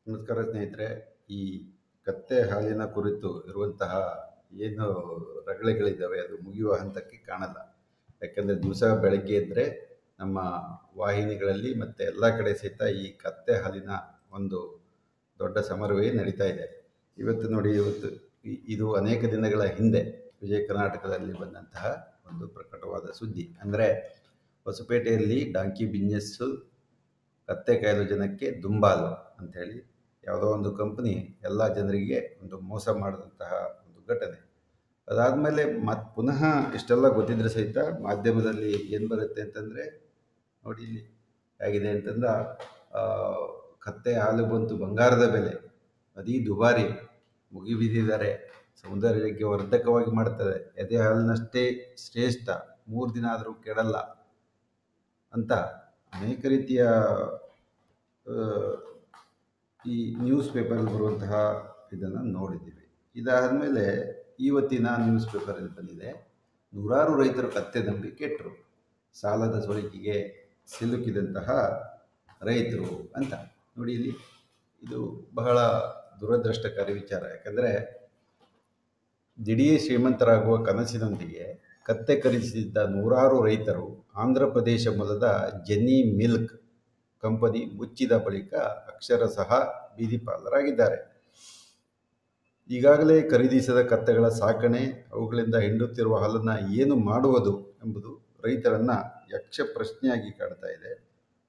ನಮಸ್ಕಾರ ಸ್ನೇಹಿತರೆ. ಈ ಕತ್ತೆ ಹಾಲಿನ ಕುರಿತು ಇರುವಂತಹ ಏನು ರಗಳೆಗಳಿದ್ದಾವೆ ಅದು ಮುಗಿಯುವ ಹಂತಕ್ಕೆ ಕಾಣಲ್ಲ. ಯಾಕಂದರೆ ದಿವಸ ಬೆಳಗ್ಗೆ ಎದ್ದರೆ ನಮ್ಮ ವಾಹಿನಿಗಳಲ್ಲಿ ಮತ್ತು ಎಲ್ಲ ಕಡೆ ಸಹಿತ ಈ ಕತ್ತೆ ಹಾಲಿನ ಒಂದು ದೊಡ್ಡ ಸಮರವೇ ನಡೀತಾ ಇದೆ. ಇವತ್ತು ನೋಡಿ, ಇದು ಅನೇಕ ದಿನಗಳ ಹಿಂದೆ ವಿಜಯ ಕರ್ನಾಟಕದಲ್ಲಿ ಬಂದಂತಹ ಒಂದು ಪ್ರಕಟವಾದ ಸುದ್ದಿ. ಅಂದರೆ ಹೊಸಪೇಟೆಯಲ್ಲಿ ಡಾಂಕಿ ಬಿಸ್ನೆಸ್ಸು ಕತ್ತೆ ಕಾಯಲು ಜನಕ್ಕೆ ದುಂಬಾಲು ಅಂಥೇಳಿ ಯಾವುದೋ ಒಂದು ಕಂಪನಿ ಎಲ್ಲ ಜನರಿಗೆ ಒಂದು ಮೋಸ ಮಾಡಿದಂತಹ ಒಂದು ಘಟನೆ. ಅದಾದಮೇಲೆ ಮತ್ತೆ ಪುನಃ ಇಷ್ಟೆಲ್ಲ ಗೊತ್ತಿದ್ರೆ ಸಹಿತ ಮಾಧ್ಯಮದಲ್ಲಿ ಏನು ಬರುತ್ತೆ ಅಂತಂದರೆ, ನೋಡಿ ಇಲ್ಲಿ ಹೇಗಿದೆ ಅಂತಂದ, ಕತ್ತೆ ಹಾಲು ಬಂತು ಬಂಗಾರದ ಬೆಲೆ, ಅದೇ ದುಬಾರಿ, ಮುಗಿಬಿದ್ದಿದ್ದಾರೆ, ಸೌಂದರ್ಯಕ್ಕೆ ವರ್ಧಕವಾಗಿ ಮಾಡ್ತಾರೆ, ಎದೆ ಹಾಲಿನಷ್ಟೇ ಶ್ರೇಷ್ಠ, 3 ದಿನ ಆದರೂ ಕೆಡಲ್ಲ ಅಂತ ಅನೇಕ ರೀತಿಯ ಈ ನ್ಯೂಸ್ ಪೇಪರಲ್ಲಿ ಬರುವಂತಹ ಇದನ್ನು ನೋಡಿದ್ದೀವಿ. ಇದಾದಮೇಲೆ ಇವತ್ತಿನ ನ್ಯೂಸ್ ಪೇಪರಲ್ಲಿ ಬಂದಿದೆ, ನೂರಾರು ರೈತರು ಕತ್ತೆ ನಂಬಿ ಕೆಟ್ಟರು, ಸಾಲದ ಸೋರಿಕೆಗೆ ಸಿಲುಕಿದಂತಹ ರೈತರು ಅಂತ. ನೋಡಿ ಇಲ್ಲಿ, ಇದು ಬಹಳ ದುರದೃಷ್ಟಕಾರಿ ವಿಚಾರ. ಯಾಕಂದರೆ ದಿಢೀರ್ ಶ್ರೀಮಂತರಾಗುವ ಕನಸಿನೊಂದಿಗೆ ಕತ್ತೆ ಖರೀದಿಸಿದ್ದ ನೂರಾರು ರೈತರು ಆಂಧ್ರ ಪ್ರದೇಶ ಮೂಲದ ಜೆನ್ನಿ ಮಿಲ್ಕ್ ಕಂಪನಿ ಮುಚ್ಚಿದ ಬಳಿಕ ಅಕ್ಷರಶಃ ಬೀದಿಪಾಲರಾಗಿದ್ದಾರೆ. ಈಗಾಗಲೇ ಖರೀದಿಸಿದ ಕತ್ತೆಗಳ ಸಾಕಣೆ, ಅವುಗಳಿಂದ ಹಿಂಡುತ್ತಿರುವ ಹಾಲನ್ನು ಏನು ಮಾಡುವುದು ಎಂಬುದು ರೈತರನ್ನು ಯಕ್ಷ ಪ್ರಶ್ನೆಯಾಗಿ ಕಾಡ್ತಾ ಇದೆ.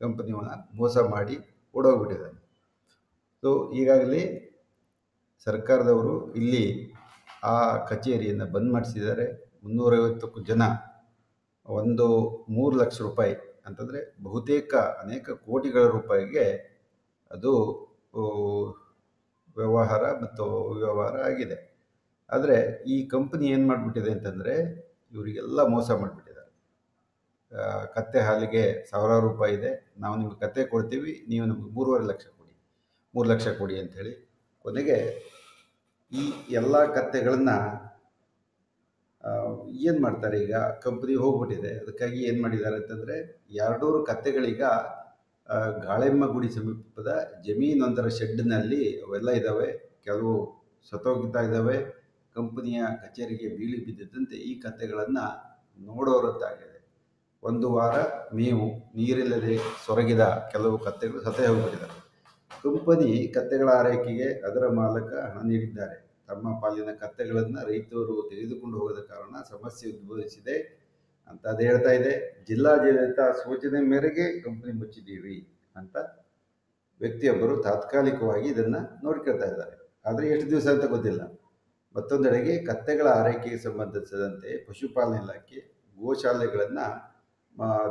ಕಂಪನಿಯನ್ನು ಮೋಸ ಮಾಡಿ ಓಡೋಗ್ಬಿಟ್ಟಿದ್ದಾರೆ. ಸೊ ಈಗಾಗಲೇ ಸರ್ಕಾರದವರು ಇಲ್ಲಿ ಆ ಕಚೇರಿಯನ್ನು ಬಂದ್ ಮಾಡಿಸಿದ್ದಾರೆ. 350ಕ್ಕೂ ಜನ, ಒಂದು 3 ಲಕ್ಷ ರೂಪಾಯಿ ಅಂತಂದರೆ ಬಹುತೇಕ ಅನೇಕ ಕೋಟಿಗಳ ರೂಪಾಯಿಗೆ ಅದು ವ್ಯವಹಾರ ಆಗಿದೆ. ಆದರೆ ಈ ಕಂಪನಿ ಏನು ಮಾಡಿಬಿಟ್ಟಿದೆ ಅಂತಂದರೆ, ಇವರಿಗೆಲ್ಲ ಮೋಸ ಮಾಡಿಬಿಟ್ಟಿದ್ದಾರೆ. ಕತ್ತೆ ಹಾಲಿಗೆ ಸಾವಿರಾರು ರೂಪಾಯಿ ಇದೆ, ನಾವು ನಿಮಗೆ ಕತ್ತೆ ಕೊಡ್ತೀವಿ, ನೀವು ನಮಗೆ 3.5 ಲಕ್ಷ ಕೊಡಿ, 3 ಲಕ್ಷ ಕೊಡಿ ಅಂಥೇಳಿ ಕೊನೆಗೆ ಈ ಎಲ್ಲ ಕತ್ತೆಗಳನ್ನು ಏನು ಮಾಡ್ತಾರೆ, ಈಗ ಕಂಪ್ನಿ ಹೋಗ್ಬಿಟ್ಟಿದೆ. ಅದಕ್ಕಾಗಿ ಏನು ಮಾಡಿದ್ದಾರೆ ಅಂತಂದರೆ, 200 ಕತ್ತೆಗಳೀಗ ಗಾಳೆಮ್ಮ ಗುಡಿ ಸಮೀಪದ ಜಮೀನೊಂದರ ಶೆಡ್ನಲ್ಲಿ ಅವೆಲ್ಲ ಇದ್ದಾವೆ. ಕೆಲವು ಸತ್ತೋಗ್ತಾ ಇದ್ದಾವೆ. ಕಂಪನಿಯ ಕಚೇರಿಗೆ ಬೀಳಿ ಬಿದ್ದಿದ್ದಂತೆ ಈ ಕತ್ತೆಗಳನ್ನು ನೋಡೋರಂತಾಗಿದೆ. 1 ವಾರ ಮೇವು ನೀರಿಲ್ಲದೆ ಸೊರಗಿದ ಕೆಲವು ಕತ್ತೆಗಳು ಸತ್ತೇ ಹೋಗ್ಬಿಟ್ಟಿದ್ದಾರೆ. ಕಂಪನಿ ಕತ್ತೆಗಳ ಆರೈಕೆಗೆ ಅದರ ಮಾಲಕ ಹಣ ನೀಡಿದ್ದಾರೆ. ತಮ್ಮ ಪಾಲಿನ ಕತ್ತೆಗಳನ್ನು ರೈತರು ತೆಗೆದುಕೊಂಡು ಹೋಗದ ಕಾರಣ ಸಮಸ್ಯೆ ಉದ್ಭವಿಸಿದೆ ಅಂತ ಅದು ಹೇಳ್ತಾ ಇದೆ. ಜಿಲ್ಲಾಡಳಿತ ಸೂಚನೆ ಮೇರೆಗೆ ಕಂಪನಿ ಮುಚ್ಚಿದ್ದೀವಿ ಅಂತ ವ್ಯಕ್ತಿಯೊಬ್ಬರು ತಾತ್ಕಾಲಿಕವಾಗಿ ಇದನ್ನು ನೋಡ್ಕೊಳ್ತಾ ಇದ್ದಾರೆ. ಆದರೆ ಎಷ್ಟು ದಿವಸ ಅಂತ ಗೊತ್ತಿಲ್ಲ. ಮತ್ತೊಂದೆಡೆಗೆ ಕತ್ತೆಗಳ ಆರೈಕೆಗೆ ಸಂಬಂಧಿಸಿದಂತೆ ಪಶುಪಾಲನಾ ಇಲಾಖೆ ಗೋಶಾಲೆಗಳನ್ನು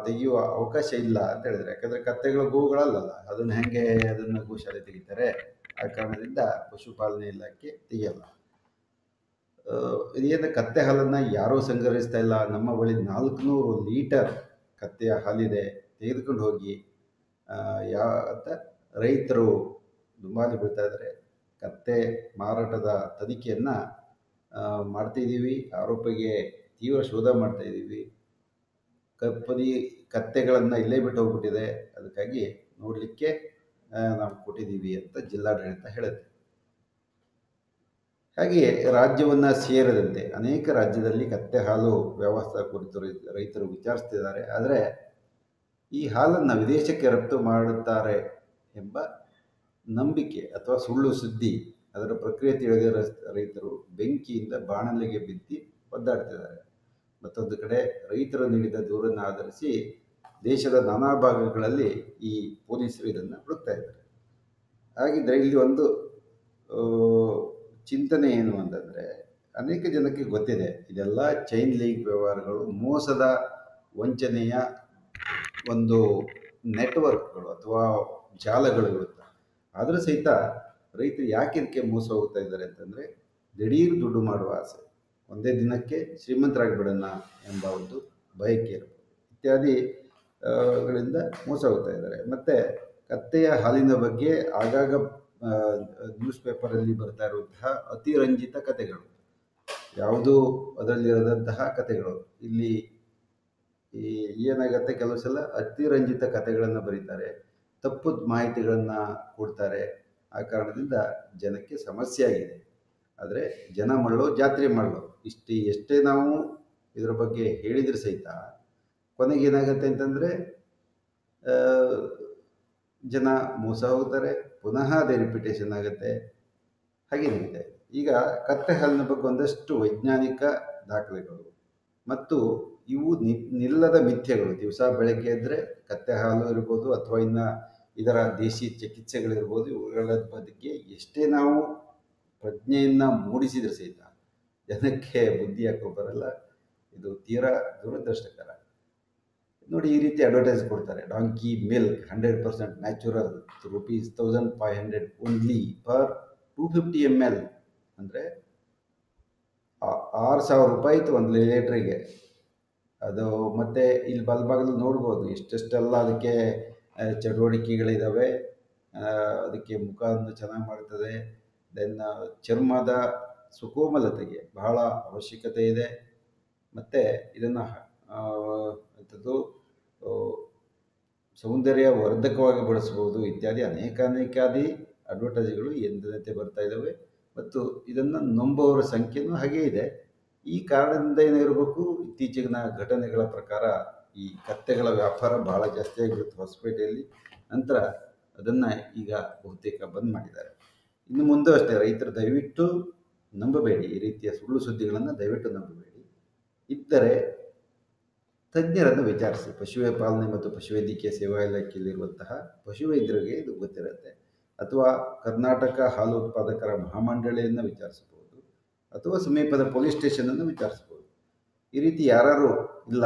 ತೆಗೆಯುವ ಅವಕಾಶ ಇಲ್ಲ ಅಂತ ಹೇಳಿದರೆ, ಯಾಕಂದರೆ ಕತ್ತೆಗಳ ಗೋವುಗಳಲ್ಲ, ಅದನ್ನು ಗೋಶಾಲೆ ತೆಗಿತಾರೆ. ಆ ಕಾರಣದಿಂದ ಪಶುಪಾಲನೆ ಇಲಾಖೆ ತೆಗೆಯಲ್ಲ. ಇದೇನು ಕತ್ತೆ ಹಾಲನ್ನು ಯಾರೂ ಸಂಗ್ರಹಿಸ್ತಾ ಇಲ್ಲ, ನಮ್ಮ ಬಳಿ 400 ಲೀಟರ್ ಕತ್ತೆಯ ಹಾಲಿದೆ, ತೆಗೆದುಕೊಂಡು ಹೋಗಿ ಅಂತ ರೈತರು ದುಂಬಾಲು ಬೀಳ್ತಾ ಇದ್ದಾರೆ. ಕತ್ತೆ ಮಾರಾಟದ ತನಿಖೆಯನ್ನು ಮಾಡ್ತಾಯಿದ್ದೀವಿ, ಆರೋಪಿಗೆ ತೀವ್ರ ಶೋಧ ಮಾಡ್ತಾಯಿದ್ದೀವಿ. ಕಂಪನಿ ಕತ್ತೆಗಳನ್ನು ಇಲ್ಲೇ ಬಿಟ್ಟು ಹೋಗ್ಬಿಟ್ಟಿದೆ, ಅದಕ್ಕಾಗಿ ನೋಡಲಿಕ್ಕೆ ನಾವು ಕೊಟ್ಟಿದ್ದೀವಿ ಅಂತ ಜಿಲ್ಲಾಡಳಿತ ಹೇಳುತ್ತೆ. ಹಾಗೆಯೇ ರಾಜ್ಯವನ್ನು ಸೇರದಂತೆ ಅನೇಕ ರಾಜ್ಯದಲ್ಲಿ ಕತ್ತೆ ಹಾಲು ವ್ಯವಸ್ಥೆ ಕುರಿತು ರೈತರು ವಿಚಾರಿಸ್ತಿದ್ದಾರೆ. ಆದರೆ ಈ ಹಾಲನ್ನು ವಿದೇಶಕ್ಕೆ ರಫ್ತು ಮಾಡುತ್ತಾರೆ ಎಂಬ ನಂಬಿಕೆ ಅಥವಾ ಸುಳ್ಳು ಸುದ್ದಿ, ಅದರ ಪ್ರಕ್ರಿಯೆ ತಿಳಿದ ರೈತರು ಬೆಂಕಿಯಿಂದ ಬಾಣಲೆಗೆ ಬಿದ್ದು ಒದ್ದಾಡ್ತಿದ್ದಾರೆ. ಮತ್ತೊಂದು ಕಡೆ ರೈತರು ನೀಡಿದ ದೂರನ್ನು ಆಧರಿಸಿ ದೇಶದ ನಾನಾ ಭಾಗಗಳಲ್ಲಿ ಈ ಪೊಲೀಸರು ಇದನ್ನು ಹುಡುಕ್ತಾ ಇದ್ದಾರೆ. ಹಾಗಿದ್ದರೆ ಇಲ್ಲಿ ಒಂದು ಚಿಂತನೆ ಏನು ಅಂತಂದರೆ, ಅನೇಕ ಜನಕ್ಕೆ ಗೊತ್ತಿದೆ ಇದೆಲ್ಲ ಚೈನ್ ಲಿಂಕ್ ವ್ಯವಹಾರಗಳು, ಮೋಸದ ವಂಚನೆಯ ಒಂದು ನೆಟ್ವರ್ಕ್ಗಳು ಅಥವಾ ಜಾಲಗಳು ಇರುತ್ತೆ. ಆದರೂ ಸಹಿತ ರೈತರು ಯಾಕೆ ಇದಕ್ಕೆ ಮೋಸ ಹೋಗ್ತಾ ಇದ್ದಾರೆ ಅಂತಂದರೆ, ದಿಢೀರ್ ದುಡ್ಡು ಮಾಡುವ ಆಸೆ, ಒಂದೇ ದಿನಕ್ಕೆ ಶ್ರೀಮಂತರಾಗಿಬಿಡೋಣ ಎಂಬ ಒಂದು ಬಯಕೆ ಇರ್ಬೋದು, ಇತ್ಯಾದಿ ಗಳಿಂದ ಮೋಸ ಹೋಗ್ತಾ ಇದ್ದಾರೆ. ಮತ್ತು ಕತ್ತೆಯ ಹಾಲಿನ ಬಗ್ಗೆ ಆಗಾಗ ನ್ಯೂಸ್ ಪೇಪರಲ್ಲಿ ಬರ್ತಾ ಇರುವಂತಹ ಅತಿರಂಜಿತ ಕಥೆಗಳು, ಯಾವುದೂ ಅದರಲ್ಲಿರದಂತಹ ಕಥೆಗಳು. ಇಲ್ಲಿ ಏನಾಗುತ್ತೆ, ಕೆಲವು ಸಲ ಅತಿರಂಜಿತ ಕಥೆಗಳನ್ನು ಬರೀತಾರೆ, ತಪ್ಪು ಮಾಹಿತಿಗಳನ್ನು ಕೊಡ್ತಾರೆ. ಆ ಕಾರಣದಿಂದ ಜನಕ್ಕೆ ಸಮಸ್ಯೆ ಆಗಿದೆ. ಆದರೆ ಜನ ಮಳ್ಳೋ ಜಾತ್ರೆ ಮಾಡಲು ಎಷ್ಟೇ ನಾವು ಇದರ ಬಗ್ಗೆ ಹೇಳಿದರೆ ಸಹಿತ ಕೊನೆಗೆ ಏನಾಗುತ್ತೆ ಅಂತಂದರೆ ಜನ ಮೋಸ ಹೋಗ್ತಾರೆ, ಪುನಃ ಅದೇ ರಿಪಿಟೇಷನ್ ಆಗುತ್ತೆ, ಹಾಗೆ ನಡೀತಾ ಇದೆ. ಈಗ ಕತ್ತೆ ಹಾಲಿನ ಬಗ್ಗೆ ಒಂದಷ್ಟು ವೈಜ್ಞಾನಿಕ ದಾಖಲೆಗಳು ಮತ್ತು ಇವು ನಿಲ್ಲದ ಮಿಥ್ಯೆಗಳು. ದಿವಸ ಬೆಳಗ್ಗೆ ಎದ್ದರೆ ಕತ್ತೆ ಹಾಲು ಇರ್ಬೋದು ಅಥವಾ ಇನ್ನು ಇದರ ದೇಶಿ ಚಿಕಿತ್ಸೆಗಳಿರ್ಬೋದು, ಇವುಗಳ ಬಗ್ಗೆ ಎಷ್ಟೇ ನಾವು ಪ್ರಜ್ಞೆಯನ್ನು ಮೂಡಿಸಿದರೆ ಸಹಿತ ಜನಕ್ಕೆ ಬುದ್ಧಿ ಹಾಕೋ ಬರಲ್ಲ. ಇದು ತೀರಾ ದುರದೃಷ್ಟಕರ. ನೋಡಿ, ಈ ರೀತಿ ಅಡ್ವರ್ಟೈಸ್ ಕೊಡ್ತಾರೆ. Donkey milk 100% natural ₹1500 only per 250 ml, ಅಂದರೆ ₹6000 ಇತ್ತು ಒಂದು ಲೀಟ್ರಿಗೆ. ಅದು ಮತ್ತು ಇಲ್ಲಿ ಬಲಭಾಗದಲ್ಲಿ ನೋಡ್ಬೋದು ಎಷ್ಟೆಷ್ಟೆಲ್ಲ ಅದಕ್ಕೆ ಚಟುವಟಿಕೆಗಳಿದ್ದಾವೆ. ಅದಕ್ಕೆ ಮುಖವನ್ನು ಚೆನ್ನಾಗಿ ಮಾಡ್ತದೆ. ದೆನ್ ಚರ್ಮದ ಸುಕೋಮಲತೆಗೆ ಬಹಳ ಅವಶ್ಯಕತೆ ಇದೆ. ಮತ್ತು ಇದನ್ನು ಅಂಥದ್ದು ಸೌಂದರ್ಯ ವರ್ಧಕವಾಗಿ ಬಳಸ್ಬೋದು ಇತ್ಯಾದಿ ಅನೇಕಾದಿ ಅಡ್ವರ್ಟೈಸ್ಗಳು ಎಂದಿನಂತೆ ಬರ್ತಾ ಇದ್ದಾವೆ. ಮತ್ತು ಇದನ್ನು ನಂಬುವವರ ಸಂಖ್ಯೆಯೂ ಹಾಗೇ ಇದೆ. ಈ ಕಾರಣದಿಂದ ಏನಿರಬೇಕು, ಇತ್ತೀಚಿನ ಘಟನೆಗಳ ಪ್ರಕಾರ ಈ ಕತ್ತೆಗಳ ವ್ಯಾಪಾರ ಬಹಳ ಜಾಸ್ತಿ ಆಗಿರುತ್ತೆ ಹೊಸಪೇಟೆಯಲ್ಲಿ. ನಂತರ ಅದನ್ನು ಈಗ ಬಹುತೇಕ ಬಂದ್ ಮಾಡಿದ್ದಾರೆ. ಇನ್ನು ಮುಂದೆ ಅಷ್ಟೇ, ರೈತರು ದಯವಿಟ್ಟು ನಂಬಬೇಡಿ, ಈ ರೀತಿಯ ಸುಳ್ಳು ಸುದ್ದಿಗಳನ್ನು ದಯವಿಟ್ಟು ನಂಬಬೇಡಿ. ಇದ್ದರೆ ತಜ್ಞರನ್ನು ವಿಚಾರಿಸಿ. ಪಶುಪಾಲನೆ ಮತ್ತು ಪಶುವೈದ್ಯಕೀಯ ಸೇವಾ ಇಲಾಖೆಯಲ್ಲಿರುವಂತಹ ಪಶುವೈದ್ಯರಿಗೆ ಇದು ಗೊತ್ತಿರುತ್ತೆ. ಅಥವಾ ಕರ್ನಾಟಕ ಹಾಲು ಉತ್ಪಾದಕರ ಮಹಾಮಂಡಳಿಯನ್ನು ವಿಚಾರಿಸಬಹುದು, ಅಥವಾ ಸಮೀಪದ ಪೊಲೀಸ್ ಸ್ಟೇಷನನ್ನು ವಿಚಾರಿಸ್ಬೋದು. ಈ ರೀತಿ ಯಾರು ಇಲ್ಲ,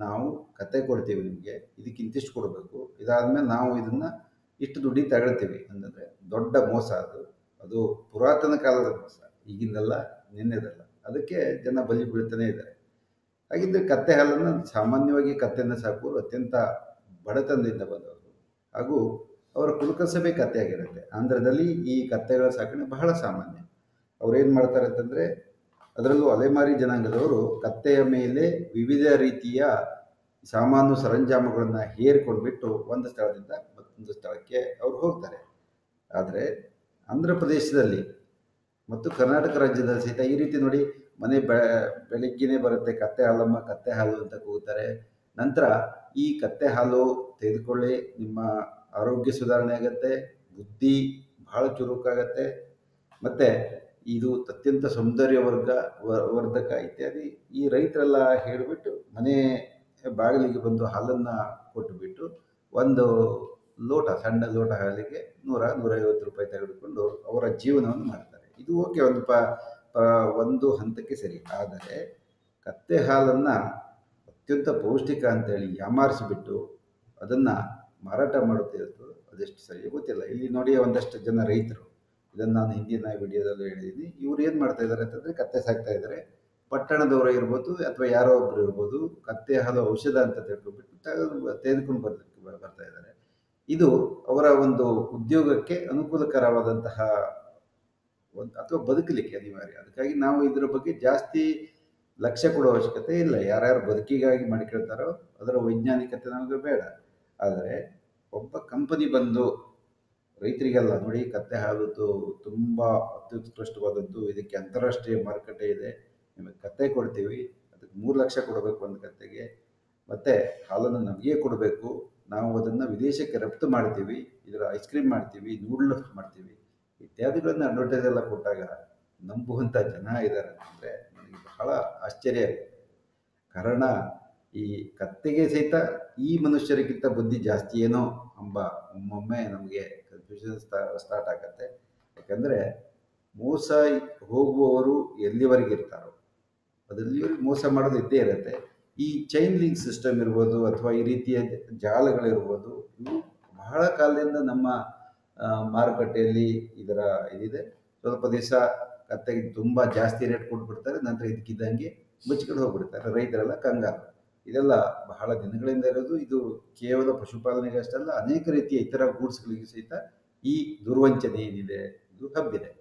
ನಾವು ಕತೆ ಕೊಡ್ತೀವಿ ನಿಮಗೆ, ಇದಕ್ಕೆ ಇಂತಿಷ್ಟು ಕೊಡಬೇಕು, ಇದಾದಮೇಲೆ ನಾವು ಇದನ್ನು ಇಷ್ಟು ದುಡ್ಡಿಗೆ ತಗೊಳ್ತೀವಿ ಅಂತಂದರೆ ದೊಡ್ಡ ಮೋಸ. ಅದು ಪುರಾತನ ಕಾಲದ ಮೋಸ, ಈಗಿಂದಲ್ಲ, ನಿನ್ನೆದಲ್ಲ. ಅದಕ್ಕೆ ಜನ ಬಲಿ ಬೀಳ್ತಾನೆ ಇದ್ದಾರೆ. ಹಾಗಿದ್ದರೆ ಕತ್ತೆ ಹಾಲನ್ನು ಸಾಮಾನ್ಯವಾಗಿ ಕತ್ತೆಯನ್ನು ಸಾಕುವರು ಅತ್ಯಂತ ಬಡತನದಿಂದ ಬಂದವರು, ಹಾಗೂ ಅವರ ಕುಲಕಸಬೆ ಕತ್ತೆಯಾಗಿರುತ್ತೆ. ಆಂಧ್ರದಲ್ಲಿ ಈ ಕತ್ತೆಗಳ ಸಾಕಣೆ ಬಹಳ ಸಾಮಾನ್ಯ. ಅವ್ರೇನು ಮಾಡ್ತಾರೆ ಅಂತಂದರೆ, ಅದರಲ್ಲೂ ಅಲೆಮಾರಿ ಜನಾಂಗದವರು ಕತ್ತೆಯ ಮೇಲೆ ವಿವಿಧ ರೀತಿಯ ಸಾಮಾನು ಸರಂಜಾಮುಗಳನ್ನು ಹೇರಿಕೊಂಡ್ಬಿಟ್ಟು ಒಂದು ಸ್ಥಳದಿಂದ ಮತ್ತೊಂದು ಸ್ಥಳಕ್ಕೆ ಅವರು ಹೋಗ್ತಾರೆ. ಆದರೆ ಆಂಧ್ರ ಪ್ರದೇಶದಲ್ಲಿ ಮತ್ತು ಕರ್ನಾಟಕ ರಾಜ್ಯದಲ್ಲಿ ಸಹಿತ ಈ ರೀತಿ ನೋಡಿ, ಮನೆ ಬೆಳಗ್ಗೆನೇ ಬರುತ್ತೆ ಕತ್ತೆ ಹಾಲಮ್ಮ, ಕತ್ತೆ ಹಾಲು ಅಂತ ಕೂಗುತ್ತಾರೆ. ನಂತರ ಈ ಕತ್ತೆ ಹಾಲು ತೆಗೆದುಕೊಳ್ಳಿ, ನಿಮ್ಮ ಆರೋಗ್ಯ ಸುಧಾರಣೆ ಆಗುತ್ತೆ, ಬುದ್ಧಿ ಬಹಳ ಚುರುಕಾಗತ್ತೆ, ಮತ್ತು ಇದು ಅತ್ಯಂತ ಸೌಂದರ್ಯ ವರ್ಧಕ ಇತ್ಯಾದಿ ಈ ರೈತರೆಲ್ಲ ಹೇಳಿಬಿಟ್ಟು ಮನೆ ಬಾಗಿಲಿಗೆ ಬಂದು ಹಾಲನ್ನು ಕೊಟ್ಟುಬಿಟ್ಟು ಒಂದು ಲೋಟ, ಸಣ್ಣ ಲೋಟ ಹಾಲಿಗೆ ₹100-150 ತೆಗೆದುಕೊಂಡು ಅವರ ಜೀವನವನ್ನು ಮಾಡ್ತಾರೆ. ಇದು ಓಕೆ, ಒಂದು ಹಂತಕ್ಕೆ ಸರಿ. ಆದರೆ ಕತ್ತೆ ಹಾಲನ್ನು ಅತ್ಯಂತ ಪೌಷ್ಟಿಕ ಅಂತೇಳಿ ಯಾಮಾರಿಸಿಬಿಟ್ಟು ಅದನ್ನು ಮಾರಾಟ ಮಾಡುತ್ತಿರೋದು ಅದೆಷ್ಟು ಸರಿ ಗೊತ್ತಿಲ್ಲ. ಇಲ್ಲಿ ನೋಡಿ, ಒಂದಷ್ಟು ಜನ ರೈತರು, ಇದನ್ನು ನಾನು ಹಿಂದಿನ ವಿಡಿಯೋದಲ್ಲೂ ಹೇಳಿದ್ದೀನಿ, ಇವ್ರು ಏನು ಮಾಡ್ತಾ ಇದ್ದಾರೆ ಅಂತಂದರೆ, ಕತ್ತೆ ಸಾಕ್ತಾ ಇದ್ದಾರೆ. ಪಟ್ಟಣದವರು ಇರ್ಬೋದು ಅಥವಾ ಯಾರೋ ಒಬ್ಬರು ಇರ್ಬೋದು, ಕತ್ತೆ ಹಾಲು ಔಷಧ ಅಂತ ತಿಳ್ಕೊಂಡ್ಬಿಟ್ಟು ತೆಗೆದುಕೊಂಡು ಬರ್ತಾ ಇದ್ದಾರೆ. ಇದು ಅವರ ಒಂದು ಉದ್ಯೋಗಕ್ಕೆ ಅನುಕೂಲಕರವಾದಂತಹ ಅಥವಾ ಬದುಕಲಿಕ್ಕೆ ಅನಿವಾರ್ಯ. ಅದಕ್ಕಾಗಿ ನಾವು ಇದರ ಬಗ್ಗೆ ಜಾಸ್ತಿ ಲಕ್ಷ್ಯ ಕೊಡೋ ಅವಶ್ಯಕತೆ ಇಲ್ಲ. ಯಾರ್ಯಾರು ಬದುಕಿಗಾಗಿ ಮಾಡಿಕೊಳ್ತಾರೋ ಅದರ ವೈಜ್ಞಾನಿಕತೆ ನಮಗೆ ಬೇಡ. ಆದರೆ ಒಬ್ಬ ಕಂಪನಿ ಬಂದು ರೈತರಿಗೆಲ್ಲ ನೋಡಿ, ಕತ್ತೆ ಹಾಲು ತುಂಬ ಅತ್ಯುತ್ಕೃಷ್ಟವಾದದ್ದು, ಇದಕ್ಕೆ ಅಂತಾರಾಷ್ಟ್ರೀಯ ಮಾರುಕಟ್ಟೆ ಇದೆ, ನಿಮಗೆ ಕತ್ತೆ ಕೊಡ್ತೀವಿ, ಅದಕ್ಕೆ 3 ಲಕ್ಷ ಕೊಡಬೇಕು ಒಂದು ಕತ್ತೆಗೆ, ಮತ್ತು ಹಾಲನ್ನು ನಮಗೇ ಕೊಡಬೇಕು, ನಾವು ಅದನ್ನು ವಿದೇಶಕ್ಕೆ ರಫ್ತು ಮಾಡ್ತೀವಿ, ಇದರ ಐಸ್ ಕ್ರೀಮ್ ಮಾಡ್ತೀವಿ, ನೂಡಲ್ಸ್ ಮಾಡ್ತೀವಿ ಇತ್ಯಾದಿಗಳನ್ನು ಅಡ್ವರ್ಟೈಸ್ ಎಲ್ಲ ಕೊಟ್ಟಾಗ ನಂಬುವಂಥ ಜನ ಇದ್ದಾರೆ ಅಂದರೆ ನನಗೆ ಬಹಳ ಆಶ್ಚರ್ಯ ಆಗುತ್ತೆ. ಕಾರಣ ಈ ಕತ್ತೆಗೆ ಸಹಿತ ಈ ಮನುಷ್ಯರಿಗಿಂತ ಬುದ್ಧಿ ಜಾಸ್ತಿ ಏನೋ ಎಂಬ ಒಮ್ಮೊಮ್ಮೆ ನಮಗೆ ಕನ್ಫ್ಯೂಷನ್ ಸ್ಟಾರ್ಟ್ ಆಗುತ್ತೆ. ಯಾಕಂದರೆ ಮೋಸ ಹೋಗುವವರು ಎಲ್ಲಿವರೆಗಿರ್ತಾರೋ ಅದಲ್ಲಿವರೆಗೆ ಮೋಸ ಮಾಡೋದು ಇದ್ದೇ ಇರುತ್ತೆ. ಈ ಚೈನ್ ಲಿಂಕ್ ಸಿಸ್ಟಮ್ ಇರ್ಬೋದು ಅಥವಾ ಈ ರೀತಿಯ ಜಾಲಗಳಿರ್ಬೋದು, ಇವು ಬಹಳ ಕಾಲದಿಂದ ನಮ್ಮ ಮಾರುಕಟ್ಟೆಯಲ್ಲಿ ಇದರ ಇದಿದೆ. ಸ್ವಲ್ಪ ದಿವಸ ಕತ್ತೆಗೆ ತುಂಬ ಜಾಸ್ತಿ ರೇಟ್ ಕೊಟ್ಬಿಡ್ತಾರೆ, ನಂತರ ಇದಕ್ಕಿದ್ದಂಗೆ ಮುಚ್ಕೊಂಡು ಹೋಗ್ಬಿಡ್ತಾರೆ. ರೈತರೆಲ್ಲ ಕಂಗಾಲು. ಇದೆಲ್ಲ ಬಹಳ ದಿನಗಳಿಂದ ಇರೋದು. ಇದು ಕೇವಲ ಪಶುಪಾಲನೆಗೆ ಅಷ್ಟಲ್ಲ, ಅನೇಕ ರೀತಿಯ ಇತರ ಗೂಡ್ಸ್ಗಳಿಗೆ ಸಹಿತ ಈ ದುರ್ವಂಚನೆ ಏನಿದೆ ಇದು ಹಬ್ಬಿದೆ.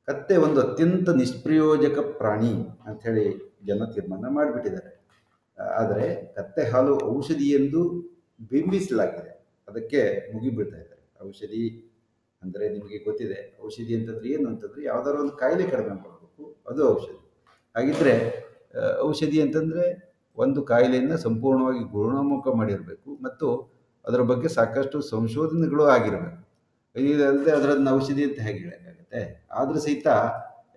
ಕತ್ತೆ ಒಂದು ಅತ್ಯಂತ ನಿಷ್ಪ್ರಯೋಜಕ ಪ್ರಾಣಿ ಅಂಥೇಳಿ ಜನ ತೀರ್ಮಾನ ಮಾಡಿಬಿಟ್ಟಿದ್ದಾರೆ. ಆದರೆ ಕತ್ತೆ ಹಾಲು ಔಷಧಿ ಎಂದು ಬಿಂಬಿಸಲಾಗಿದೆ, ಅದಕ್ಕೆ ಮುಗಿಬೀಳ್ತಾ ಇದ್ದಾರೆ. ಔಷಧಿ ಅಂದರೆ ನಿಮಗೆ ಗೊತ್ತಿದೆ ಔಷಧಿ ಅಂತಂದ್ರೆ ಏನು ಅಂತಂದರೆ ಯಾವ್ದಾದ್ರು ಒಂದು ಕಾಯಿಲೆ ಕಡಿಮೆ ಮಾಡಬೇಕು, ಅದು ಔಷಧಿ. ಹಾಗಿದ್ರೆ ಔಷಧಿ ಅಂತಂದರೆ ಒಂದು ಕಾಯಿಲೆಯನ್ನು ಸಂಪೂರ್ಣವಾಗಿ ಗುಣಮುಖ ಮಾಡಿರಬೇಕು ಮತ್ತು ಅದರ ಬಗ್ಗೆ ಸಾಕಷ್ಟು ಸಂಶೋಧನೆಗಳು ಆಗಿರಬೇಕು. ಇದಲ್ಲದೆ ಅದರನ್ನು ಔಷಧಿ ಅಂತ ಹೇಗೆ ಹೇಳೋಕ್ಕಾಗುತ್ತೆ? ಆದರೂ ಸಹಿತ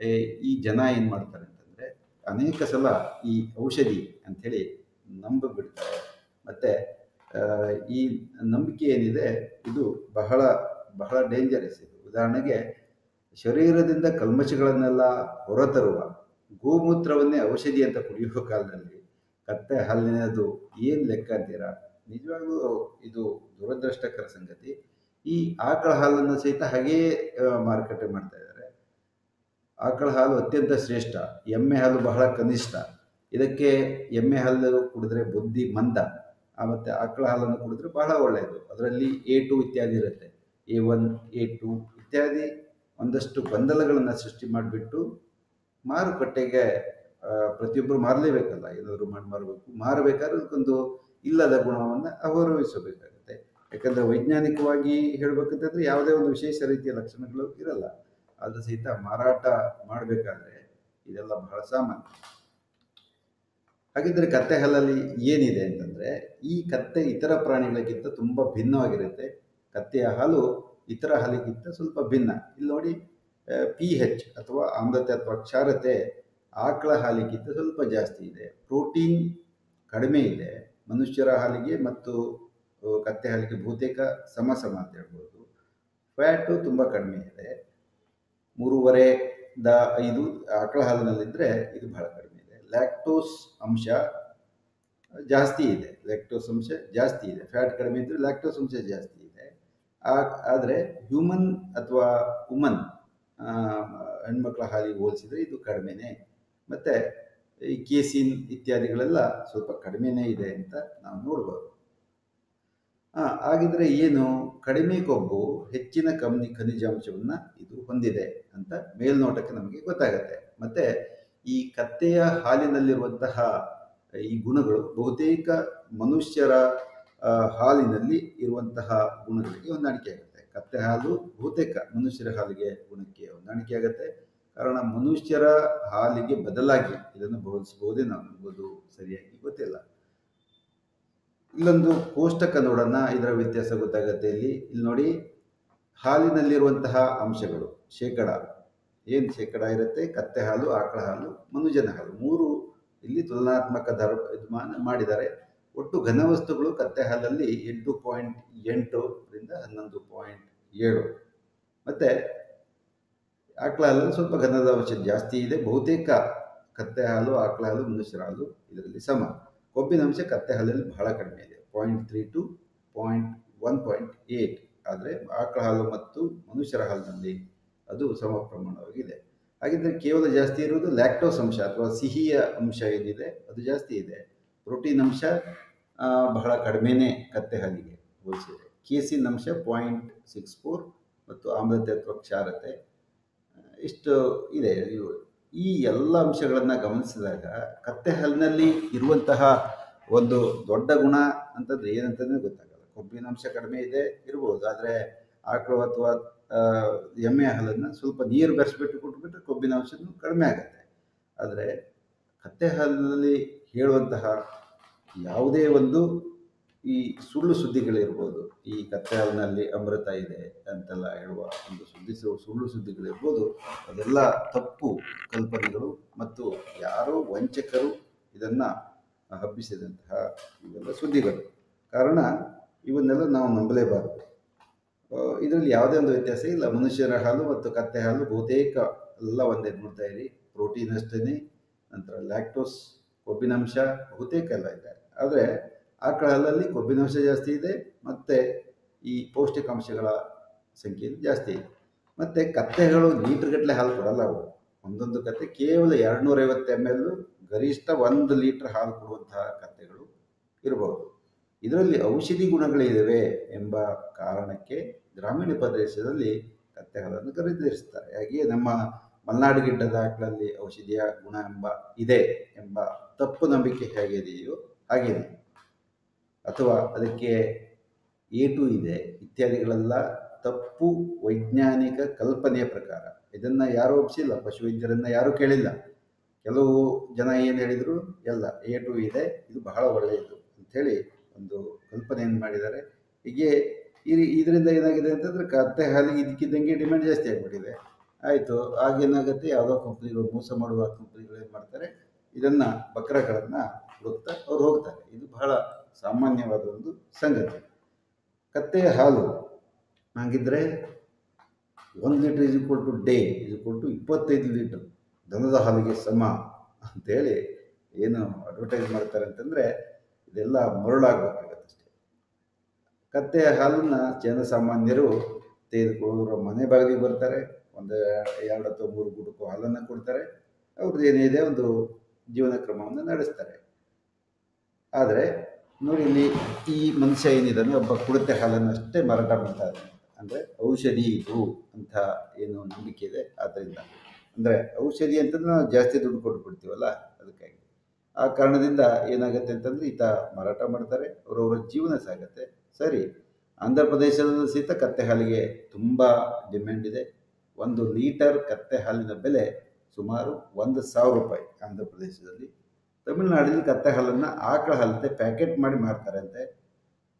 ಏ, ಈ ಜನ ಏನು ಮಾಡ್ತಾರೆ ಅಂತಂದರೆ ಅನೇಕ ಸಲ ಈ ಔಷಧಿ ಅಂಥೇಳಿ ನಂಬಿಬಿಡ್ತಾರೆ. ಮತ್ತು ಈ ನಂಬಿಕೆ ಏನಿದೆ ಇದು ಬಹಳ ಬಹಳ ಡೇಂಜರಸ್. ಇದು ಉದಾಹರಣೆಗೆ ಶರೀರದಿಂದ ಕಲ್ಮಶಗಳನ್ನೆಲ್ಲ ಹೊರತರುವ ಗೋಮೂತ್ರವನ್ನೇ ಔಷಧಿ ಅಂತ ಕುಡಿಯುವ ಕಾಲದಲ್ಲಿ ಕತ್ತೆ ಹಾಲಿನದು ಏನು ಲೆಕ್ಕ ಅಂತೀರಾ? ನಿಜವಾಗ್ಲೂ ಇದು ದುರದೃಷ್ಟಕರ ಸಂಗತಿ. ಈ ಆಕಳ ಹಾಲನ್ನು ಸಹಿತ ಹಾಗೇ ಮಾರುಕಟ್ಟೆ ಮಾಡ್ತಾ ಇದ್ದಾರೆ. ಆಕಳ ಹಾಲು ಅತ್ಯಂತ ಶ್ರೇಷ್ಠ, ಎಮ್ಮೆ ಹಾಲು ಬಹಳ ಕನಿಷ್ಠ. ಇದಕ್ಕೆ ಎಮ್ಮೆ ಹಾಲು ಕುಡಿದ್ರೆ ಬುದ್ಧಿ ಮಂದ, ಮತ್ತು ಆಕಳ ಹಾಲನ್ನು ಕುಡಿದ್ರೆ ಬಹಳ ಒಳ್ಳೆಯದು. ಅದರಲ್ಲಿ A2 ಇತ್ಯಾದಿ ಇರುತ್ತೆ, A1 A2 ಇತ್ಯಾದಿ ಒಂದಷ್ಟು ಗೊಂದಲಗಳನ್ನು ಸೃಷ್ಟಿ ಮಾಡಿಬಿಟ್ಟು ಮಾರುಕಟ್ಟೆಗೆ ಪ್ರತಿಯೊಬ್ಬರು ಮಾರಲೇಬೇಕಲ್ಲ, ಏನಾದರೂ ಮಾರಬೇಕು. ಮಾರಬೇಕಾದ್ರೆ ಅದಕ್ಕೊಂದು ಇಲ್ಲದ ಗುಣವನ್ನು ಗೌರವಿಸಬೇಕಾಗುತ್ತೆ. ಯಾಕಂದರೆ ವೈಜ್ಞಾನಿಕವಾಗಿ ಹೇಳಬೇಕಂತಂದರೆ ಯಾವುದೇ ಒಂದು ವಿಶೇಷ ರೀತಿಯ ಲಕ್ಷಣಗಳು ಇರಲ್ಲ. ಅದು ಸಹಿತ ಮಾರಾಟ ಮಾಡಬೇಕಾದ್ರೆ ಇದೆಲ್ಲ ಬಹಳ ಸಾಮಾನ್ಯ. ಹಾಗಿದ್ರೆ ಕತ್ತೆ ಹಾಲಲ್ಲಿ ಏನಿದೆ ಅಂತಂದರೆ, ಈ ಕತ್ತೆ ಇತರ ಪ್ರಾಣಿಗಳಿಗಿಂತ ತುಂಬ ಭಿನ್ನವಾಗಿರುತ್ತೆ. ಕತ್ತೆಯ ಹಾಲು ಇತರ ಹಾಲಿಗಿಂತ ಸ್ವಲ್ಪ ಭಿನ್ನ. ಇಲ್ಲಿ ನೋಡಿ, pH ಅಥವಾ ಆಮ್ಲತೆ ಅಥವಾ ಕ್ಷಾರತೆ ಆಕಳ ಹಾಲಿಗಿಂತ ಸ್ವಲ್ಪ ಜಾಸ್ತಿ ಇದೆ. ಪ್ರೋಟೀನ್ ಕಡಿಮೆ ಇದೆ. ಮನುಷ್ಯರ ಹಾಲಿಗೆ ಮತ್ತು ಕತ್ತೆ ಹಾಲಿಗೆ ಬಹುತೇಕ ಸಮ ಅಂತ ಹೇಳ್ಬೋದು. ಫ್ಯಾಟು ತುಂಬ ಕಡಿಮೆ ಇದೆ, 3.5 ಆಕಳ ಹಾಲಿನಲ್ಲಿದ್ದರೆ ಇದು ಬಹಳ ಕಡಿಮೆ ಇದೆ. ಲ್ಯಾಕ್ಟೋಸ್ ಅಂಶ ಜಾಸ್ತಿ ಇದೆ. ಫ್ಯಾಟ್ ಕಡಿಮೆ ಇದ್ದರೆ ಲ್ಯಾಕ್ಟೋಸ್ ಅಂಶ ಜಾಸ್ತಿ ಇದೆ. ಆದರೆ ಹ್ಯೂಮನ್ ಅಥವಾ ವುಮನ್ ಹೆಣ್ಮಕ್ಳ ಹಾಲಿಗೆ ಹೋಲಿಸಿದರೆ ಇದು ಕಡಿಮೆನೇ. ಮತ್ತು ಈ ಕೇಸಿನ್ ಇತ್ಯಾದಿಗಳೆಲ್ಲ ಸ್ವಲ್ಪ ಕಡಿಮೆನೇ ಇದೆ ಅಂತ ನಾವು ನೋಡ್ಬೋದು. ಹಾಗಿದ್ರೆ ಏನು? ಕಡಿಮೆ ಕೊಬ್ಬು, ಹೆಚ್ಚಿನ ಖನಿಜಾಂಶವನ್ನು ಇದು ಹೊಂದಿದೆ ಅಂತ ಮೇಲ್ನೋಟಕ್ಕೆ ನಮಗೆ ಗೊತ್ತಾಗುತ್ತೆ. ಮತ್ತು ಈ ಕತ್ತೆಯ ಹಾಲಿನಲ್ಲಿರುವಂತಹ ಈ ಗುಣಗಳು ಬಹುತೇಕ ಮನುಷ್ಯರ ಹಾಲಿನಲ್ಲಿ ಇರುವಂತಹ ಗುಣಗಳಿಗೆ ಹೊಂದಾಣಿಕೆ ಆಗುತ್ತೆ. ಕತ್ತೆ ಹಾಲು ಬಹುತೇಕ ಮನುಷ್ಯರ ಹಾಲಿಗೆ ಗುಣಕ್ಕೆ ಹೊಂದಾಣಿಕೆ ಆಗುತ್ತೆ. ಕಾರಣ ಮನುಷ್ಯರ ಹಾಲಿಗೆ ಬದಲಾಗಿ ಇದನ್ನು ಬಳಸಬಹುದೇ ನಮಗದು ಸರಿಯಾಗಿ ಗೊತ್ತಿಲ್ಲ. ಇಲ್ಲೊಂದು ಕೋಷ್ಟಕ ನೋಡೋಣ, ಇದರ ವ್ಯತ್ಯಾಸ ಗೊತ್ತಾಗುತ್ತೆ. ಇಲ್ಲಿ ನೋಡಿ, ಹಾಲಿನಲ್ಲಿರುವಂತಹ ಅಂಶಗಳು ಶೇಕಡ ಏನು ಶೇಕಡ ಇರುತ್ತೆ, ಕತ್ತೆ ಹಾಲು, ಆಕಳ ಹಾಲು, ಮನುಜನ ಹಾಲು, 3 ಇಲ್ಲಿ ತುಲನಾತ್ಮಕ ಮಾಡಿದ್ದಾರೆ. ಒಟ್ಟು ಘನವಸ್ತುಗಳು ಕತ್ತೆ ಹಾಲಲ್ಲಿ 8.8ರಿಂದ 11.7, ಮತ್ತು ಆಕಳ ಹಾಲಲ್ಲಿ ಸ್ವಲ್ಪ ಘನದ ಅಂಶ ಜಾಸ್ತಿ ಇದೆ. ಬಹುತೇಕ ಕತ್ತೆ ಹಾಲು, ಆಕಳ ಹಾಲು, ಮನುಷ್ಯರ ಹಾಲು ಇದರಲ್ಲಿ ಸಮ. ಕೊಬ್ಬಿನ ಅಂಶ ಕತ್ತೆ ಹಾಲಲ್ಲಿ ಬಹಳ ಕಡಿಮೆ ಇದೆ, 0.3 to 1.8. ಆದರೆ ಆಕಳ ಹಾಲು ಮತ್ತು ಮನುಷ್ಯರ ಹಾಲಿನಲ್ಲಿ ಅದು ಸಮ ಪ್ರಮಾಣವಾಗಿದೆ. ಹಾಗಿದ್ರೆ ಕೇವಲ ಜಾಸ್ತಿ ಇರುವುದು ಲ್ಯಾಕ್ಟೋಸ್ ಅಂಶ ಅಥವಾ ಸಿಹಿಯ ಅಂಶ ಏನಿದೆ ಅದು ಜಾಸ್ತಿ ಇದೆ. ಪ್ರೋಟೀನ್ ಅಂಶ ಬಹಳ ಕಡಿಮೆನೇ ಕತ್ತೆ ಹಾಲಿಗೆ ಹೋಲಿಸಿದೆ. ಕೇಸಿನ್ ಅಂಶ 0.64 ಮತ್ತು ಆಮ್ಲತೆ ಅಥವಾ ಕ್ಷಾರತೆ ಇಷ್ಟು ಇದೆ. ಈ ಎಲ್ಲ ಅಂಶಗಳನ್ನು ಗಮನಿಸಿದಾಗ ಕತ್ತೆ ಹಾಲಿನಲ್ಲಿ ಇರುವಂತಹ ಒಂದು ದೊಡ್ಡ ಗುಣ ಅಂತಂದರೆ ಏನಂತಂದರೆ ಗೊತ್ತಾಗಲ್ಲ. ಕೊಬ್ಬಿನ ಅಂಶ ಕಡಿಮೆ ಇದೆ ಇರ್ಬೋದು, ಆದರೆ ಆಕಳು ಅಥವಾ ಎಮ್ಮೆ ಹಾಲನ್ನು ಸ್ವಲ್ಪ ನೀರು ಬೆರೆಸ್ಬಿಟ್ಟು ಕೊಟ್ಬಿಟ್ರೆ ಕೊಬ್ಬಿನ ಅಂಶನೂ ಕಡಿಮೆ ಆಗುತ್ತೆ. ಆದರೆ ಕತ್ತೆ ಹಾಲಿನಲ್ಲಿ ಹೇಳುವಂತಹ ಯಾವುದೇ ಒಂದು ಈ ಸುಳ್ಳು ಸುದ್ದಿಗಳಿರ್ಬೋದು, ಈ ಕತ್ತೆ ಹಾಲಿನಲ್ಲಿ ಅಮೃತ ಇದೆ ಅಂತೆಲ್ಲ ಹೇಳುವ ಒಂದು ಸುಳ್ಳು ಸುದ್ದಿಗಳಿರ್ಬೋದು, ಅದೆಲ್ಲ ತಪ್ಪು ಕಲ್ಪನೆಗಳು ಮತ್ತು ಯಾರೋ ವಂಚಕರು ಇದನ್ನು ಹಬ್ಬಿಸಿದಂತಹ ಇವೆಲ್ಲ ಸುದ್ದಿಗಳು. ಕಾರಣ ಇವನ್ನೆಲ್ಲ ನಾವು ನಂಬಲೇಬಾರದು. ಇದರಲ್ಲಿ ಯಾವುದೇ ಒಂದು ವ್ಯತ್ಯಾಸ ಇಲ್ಲ. ಮನುಷ್ಯರ ಹಾಲು ಮತ್ತು ಕತ್ತೆ ಹಾಲು ಬಹುತೇಕ ಎಲ್ಲ ಒಂದೇ. ನೋಡ್ತಾ ಇರಿ, ಪ್ರೋಟೀನ್ ಅಷ್ಟೇ, ನಂತರ ಲ್ಯಾಕ್ಟೋಸ್, ಕೊಬ್ಬಿನಾಂಶ ಬಹುತೇಕ ಎಲ್ಲ ಇದೆ. ಆದರೆ ಆಕಳ ಹಾಲಲ್ಲಿ ಕೊಬ್ಬಿನಾಂಶ ಜಾಸ್ತಿ ಇದೆ ಮತ್ತು ಈ ಪೌಷ್ಟಿಕಾಂಶಗಳ ಸಂಖ್ಯೆ ಜಾಸ್ತಿ ಇದೆ. ಮತ್ತು ಕತ್ತೆಗಳು ಲೀಟ್ರ್ಗಟ್ಟಲೆ ಹಾಲು ಕೊಡಲ್ಲ. ಅವು ಒಂದೊಂದು ಕತ್ತೆ ಕೇವಲ 250 ml, ಗರಿಷ್ಠ 1 ಲೀಟ್ರ್ ಹಾಲು ಕೊಡುವಂತಹ ಕತ್ತೆಗಳು ಇರಬಹುದು. ಇದರಲ್ಲಿ ಔಷಧಿ ಗುಣಗಳಿವೆ ಎಂಬ ಕಾರಣಕ್ಕೆ ಗ್ರಾಮೀಣ ಪ್ರದೇಶದಲ್ಲಿ ಕತ್ತೆ ಹಾಲನ್ನು ಖರೀದಿಸುತ್ತಾರೆ. ಹಾಗೆಯೇ ನಮ್ಮ ಮಲೆನಾಡು ಗಿಡ್ಡದ ಆಕಳಲ್ಲಿ ಔಷಧಿಯ ಗುಣ ಇದೆ ಎಂಬ ತಪ್ಪು ನಂಬಿಕೆ ಹೇಗಿದೆಯೋ ಹಾಗೇನೆ, ಅಥವಾ ಅದಕ್ಕೆ A2 ಇದೆ ಇತ್ಯಾದಿಗಳೆಲ್ಲ ತಪ್ಪು ವೈಜ್ಞಾನಿಕ ಕಲ್ಪನೆಯ ಪ್ರಕಾರ. ಇದನ್ನು ಯಾರೂ ಒಪ್ಪಿಸಿಲ್ಲ, ಪಶುವೈದ್ಯರನ್ನು ಯಾರೂ ಕೇಳಿಲ್ಲ. ಕೆಲವು ಜನ ಏನು ಹೇಳಿದರು, ಎಲ್ಲ ಎ ಟು ಇದೆ, ಇದು ಬಹಳ ಒಳ್ಳೆಯದು ಅಂಥೇಳಿ ಒಂದು ಕಲ್ಪನೆಯನ್ನು ಮಾಡಿದ್ದಾರೆ. ಹೀಗೆ ಇದರಿಂದ ಏನಾಗಿದೆ ಅಂತಂದರೆ ಕತ್ತೆ ಹಾಲಿಗೆ ಇದಕ್ಕಿದ್ದಂಗೆ ಡಿಮ್ಯಾಂಡ್ ಜಾಸ್ತಿ ಆಗಿಬಿಟ್ಟಿದೆ. ಆಯಿತು, ಆಗೇನಾಗುತ್ತೆ, ಯಾವುದೋ ಕಂಪ್ನಿಗಳು ಮೋಸ ಮಾಡುವ ಕಂಪ್ನಿಗಳು ಏನು ಮಾಡ್ತಾರೆ, ಇದನ್ನು ಬಕರಗಳನ್ನು ಹುಡುಕ್ತಾ ಅವ್ರು ಹೋಗ್ತಾರೆ. ಇದು ಬಹಳ ಸಾಮಾನ್ಯವಾದ ಒಂದು ಸಂಗತಿ. ಕತ್ತೆಯ ಹಾಲು ಹಾಗಿದ್ದರೆ 1 ಲೀಟ್ರ್ ಡೇ 25 ಲೀಟ್ರ್ ದನದ ಹಾಲಿಗೆ ಸಮ ಅಂಥೇಳಿ ಏನು ಅಡ್ವರ್ಟೈಸ್ ಮಾಡ್ತಾರೆ ಅಂತಂದರೆ ಇದೆಲ್ಲ ಮರುಳಾಗಬೇಕಾಗತ್ತಷ್ಟೇ. ಕತ್ತೆಯ ಹಾಲನ್ನು ಜನಸಾಮಾನ್ಯರು ತೆಗೆದುಕೊಳ್ಳೋರು ಮನೆ ಬಾಗಿಲಿಗೆ ಬರ್ತಾರೆ, ಒಂದು 2 ಅಥವಾ 3 ಗುಟುಕು ಹಾಲನ್ನು ಕೊಡ್ತಾರೆ, ಅವ್ರದ್ದು ಏನಿದೆ ಒಂದು ಜೀವನ ಕ್ರಮವನ್ನು ನಡೆಸ್ತಾರೆ. ಆದರೆ ನೋಡಿ, ಇಲ್ಲಿ ಈ ಮನುಷ್ಯ ಏನಿದ್ದಾನೆ ಒಬ್ಬ ಕುಡಿತೆ ಹಾಲನ್ನು ಅಷ್ಟೇ ಮಾರಾಟ ಮಾಡ್ತಾ ಇದ್ದಾನೆ. ಅಂದರೆ ಔಷಧಿ ಇದು ಅಂತ ಏನು ನಂಬಿಕೆ ಇದೆ, ಆದ್ದರಿಂದ ಅಂದರೆ ಔಷಧಿ ಅಂತಂದ್ರೆ ನಾವು ಜಾಸ್ತಿ ದುಡ್ಡು ಕೊಟ್ಬಿಡ್ತೀವಲ್ಲ, ಅದಕ್ಕಾಗಿ ಆ ಕಾರಣದಿಂದ ಏನಾಗುತ್ತೆ ಅಂತಂದರೆ ಈತ ಮಾರಾಟ ಮಾಡ್ತಾರೆ, ಅವರವರ ಜೀವನ ಸಾಗುತ್ತೆ. ಸರಿ, ಆಂಧ್ರ ಪ್ರದೇಶದಲ್ಲೂ ಸಹಿತ ಕತ್ತೆ ಹಾಲಿಗೆ ತುಂಬ ಡಿಮ್ಯಾಂಡ್ ಇದೆ. 1 ಲೀಟರ್ ಕತ್ತೆ ಹಾಲಿನ ಬೆಲೆ ಸುಮಾರು 1,000 ರೂಪಾಯಿ ಆಂಧ್ರ ಪ್ರದೇಶದಲ್ಲಿ. ತಮಿಳುನಾಡಲ್ಲಿ ಕತ್ತೆ ಹಾಲನ್ನು ಆಕಳ ಹಾಲಂತೆ ಪ್ಯಾಕೆಟ್ ಮಾಡಿ ಮಾರ್ತಾರೆ ಅಂತೆ.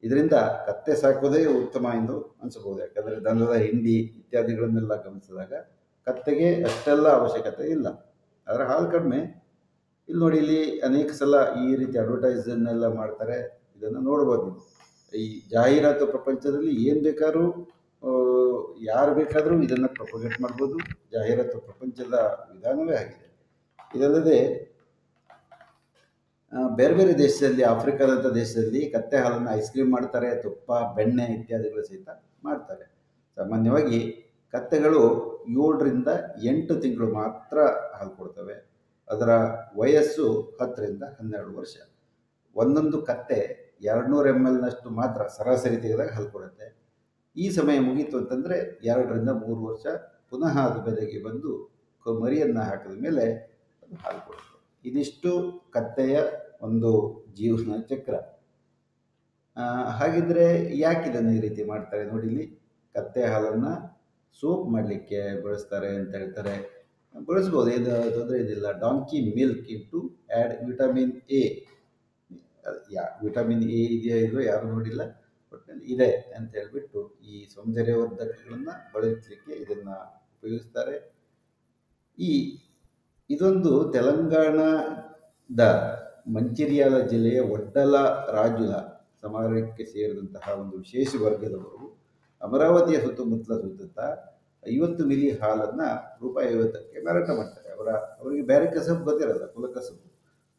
ಇದರಿಂದ ಕತ್ತೆ ಸಾಕೋದೇ ಉತ್ತಮ ಎಂದು ಅನಿಸಬಹುದು. ಯಾಕಂದರೆ ದನದ ಹಿಂಡಿ ಇತ್ಯಾದಿಗಳನ್ನೆಲ್ಲ ಗಮನಿಸಿದಾಗ ಕತ್ತೆಗೆ ಅಷ್ಟೆಲ್ಲ ಅವಶ್ಯಕತೆ ಇಲ್ಲ, ಆದರೆ ಹಾಲು ಕಡಿಮೆ. ಇಲ್ಲಿ ನೋಡಿ, ಇಲ್ಲಿ ಅನೇಕ ಸಲ ಈ ರೀತಿ ಅಡ್ವರ್ಟೈಸನ್ನೆಲ್ಲ ಮಾಡ್ತಾರೆ. ಇದನ್ನು ನೋಡ್ಬೋದು ನೀವು. ಈ ಜಾಹೀರಾತು ಪ್ರಪಂಚದಲ್ಲಿ ಏನು ಬೇಕಾದ್ರೂ ಯಾರು ಬೇಕಾದರೂ ಇದನ್ನು ಪ್ರೊಪಗೇಟ್ ಮಾಡ್ಬೋದು. ಜಾಹೀರಾತು ಪ್ರಪಂಚದ ವಿಧಾನವೇ ಆಗಿದೆ. ಇದಲ್ಲದೆ ಬೇರೆ ಬೇರೆ ದೇಶದಲ್ಲಿ, ಆಫ್ರಿಕಾದಂಥ ದೇಶದಲ್ಲಿ ಕತ್ತೆ ಹಾಲನ್ನು ಐಸ್ ಕ್ರೀಮ್ ಮಾಡ್ತಾರೆ, ತುಪ್ಪ, ಬೆಣ್ಣೆ ಇತ್ಯಾದಿಗಳು ಸಹಿತ ಮಾಡ್ತಾರೆ. ಸಾಮಾನ್ಯವಾಗಿ ಕತ್ತೆಗಳು 7 ರಿಂದ 8 ತಿಂಗಳು ಮಾತ್ರ ಹಾಲು ಕೊಡ್ತವೆ. ಅದರ ವಯಸ್ಸು 10 ರಿಂದ 12 ವರ್ಷ. ಒಂದೊಂದು ಕತ್ತೆ 200 ml ನಷ್ಟು ಮಾತ್ರ ಸರಾಸರಿ ತೆಗೆದಾಗ ಹಾಲು ಕೊಡುತ್ತೆ. ಈ ಸಮಯ ಮುಗೀತು ಅಂತಂದರೆ 2 ರಿಂದ 3 ವರ್ಷ ಪುನಃ ಅದು ಬೆಲೆಗೆ ಬಂದು ಮರಿಯನ್ನು ಹಾಕಿದ ಮೇಲೆ ಅದು ಹಾಲು ಕೊಡುತ್ತೆ. ಇದಿಷ್ಟು ಕತ್ತೆಯ ಒಂದು ಜೀವನ ಚಕ್ರ. ಹಾಗಿದ್ರೆ ಯಾಕೆ ಇದನ್ನು ಈ ರೀತಿ ಮಾಡ್ತಾರೆ ನೋಡಿ, ಇಲ್ಲಿ ಕತ್ತೆ ಹಾಲನ್ನು ಸೋಪ್ ಮಾಡಲಿಕ್ಕೆ ಬಳಸ್ತಾರೆ ಅಂತ ಹೇಳ್ತಾರೆ. ಬಳಸ್ಬೋದು, ಇದು ತೊಂದರೆ ಏನಿಲ್ಲ. Donkey milk into add vitamin A. Vitamin A ಇದೆಯಾ ಇಲ್ವೋ ಯಾರು ನೋಡಿಲ್ಲ, ಒಟ್ಟಿನಲ್ಲಿ ಇದೆ ಅಂತ ಹೇಳ್ಬಿಟ್ಟು ಈ ಸೌಂದರ್ಯವರ್ಧಕಗಳನ್ನು ಬಳಸಲಿಕ್ಕೆ ಇದನ್ನು ಉಪಯೋಗಿಸ್ತಾರೆ. ಇದೊಂದು ತೆಲಂಗಾಣದ ಮಂಚಿರ್ಯಾಲ ಜಿಲ್ಲೆಯ ಒಡ್ಡಲ ರಾಜುಲ ಸಮಾಜಕ್ಕೆ ಸೇರಿದಂತಹ ಒಂದು ವಿಶೇಷ ವರ್ಗದವರು ಅಮರಾವತಿಯ ಸುತ್ತಮುತ್ತ 50 ಮಿಲಿ ಹಾಲನ್ನು ₹50ಕ್ಕೆ ಮಾರಾಟ ಮಾಡ್ತಾರೆ. ಅವರಿಗೆ ಬೇರೆ ಕಸಬು ಗೊತ್ತಿರಲ್ಲ, ಕುಲಕಸಬು.